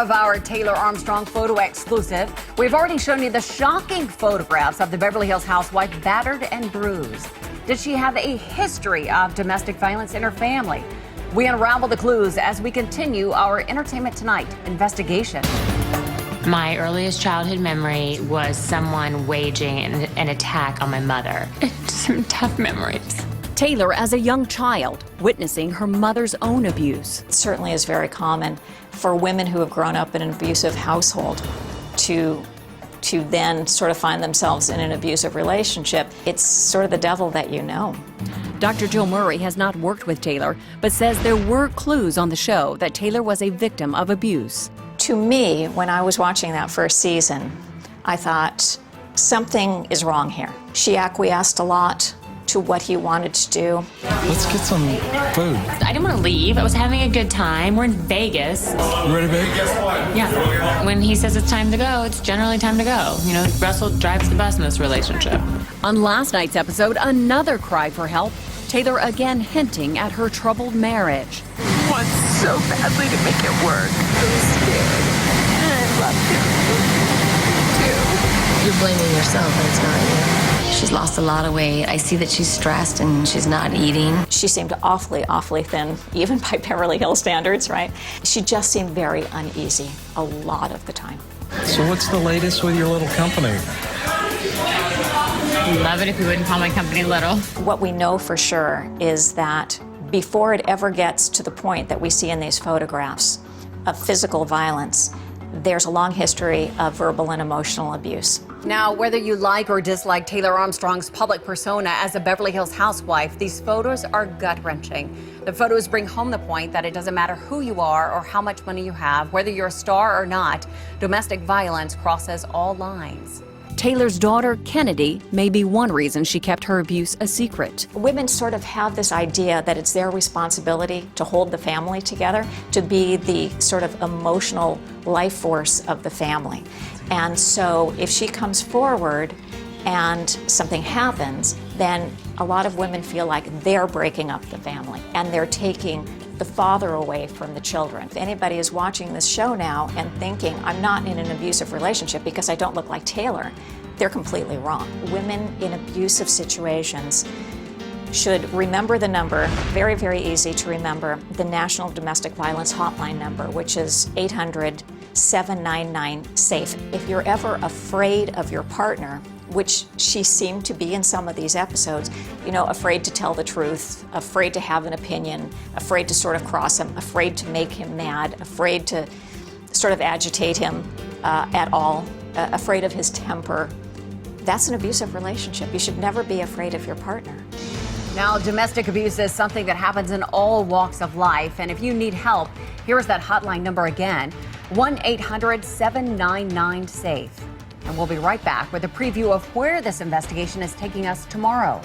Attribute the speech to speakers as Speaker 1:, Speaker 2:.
Speaker 1: of our Taylor Armstrong photo exclusive. We've already shown you the shocking photographs of the Beverly Hills housewife, battered and bruised. Did she have a history of domestic violence in her family? We unravel the clues as we continue our Entertainment Tonight investigation.
Speaker 2: My earliest childhood memory was someone waging an attack on my mother. Some tough memories.
Speaker 1: Taylor, as a young child, witnessing her mother's own abuse.
Speaker 3: It certainly is very common for women who have grown up in an abusive household to then sort of find themselves in an abusive relationship. It's sort of the devil that you know.
Speaker 1: Dr. Jill Murray has not worked with Taylor, but says there were clues on the show that Taylor was a victim of abuse.
Speaker 3: To me, when I was watching that first season, I thought, something is wrong here. She acquiesced a lot to what he wanted to do.
Speaker 4: Let's get some food.
Speaker 2: I didn't want to leave. I was having a good time. We're in Vegas.
Speaker 4: You ready, babe?
Speaker 2: Yeah. When he says it's time to go, it's generally time to go. You know, Russell drives the bus in this relationship.
Speaker 1: On last night's episode, another cry for help. Taylor again hinting at her troubled marriage.
Speaker 5: He wants so badly to make it work. I'm scared. And I love him, too.
Speaker 6: You're blaming yourself, and it's not you. She's lost a lot of weight. I see that she's stressed and she's not eating.
Speaker 3: She seemed awfully thin, even by Beverly Hills standards, right? She just seemed very uneasy a lot of the time.
Speaker 4: So what's the latest with your little company?
Speaker 2: Love it if you wouldn't call my company little.
Speaker 3: What we know for sure is that before it ever gets to the point that we see in these photographs of physical violence, there's a long history of verbal and emotional abuse.
Speaker 1: Now, whether you like or dislike Taylor Armstrong's public persona as a Beverly Hills housewife, these photos are gut-wrenching. The photos bring home the point that it doesn't matter who you are or how much money you have, whether you're a star or not, domestic violence crosses all lines. Taylor's daughter, Kennedy, may be one reason she kept her abuse a secret.
Speaker 3: Women sort of have this idea that it's their responsibility to hold the family together, to be the sort of emotional life force of the family. And so if she comes forward and something happens, then a lot of women feel like they're breaking up the family and they're taking the father away from the children. If anybody is watching this show now and thinking, I'm not in an abusive relationship because I don't look like Taylor, they're completely wrong. Women in abusive situations should remember the number, very easy to remember, the National Domestic Violence Hotline number, which is 800-799-SAFE. If you're ever afraid of your partner, which she seemed to be in some of these episodes, you know, afraid to tell the truth, afraid to have an opinion, afraid to sort of cross him, afraid to make him mad, afraid to sort of agitate him at all, afraid of his temper. That's an abusive relationship. You should never be afraid of your partner.
Speaker 1: Now, domestic abuse is something that happens in all walks of life, and if you need help, here is that hotline number again, 1-800-799-SAFE. And we'll be right back with a preview of where this investigation is taking us tomorrow.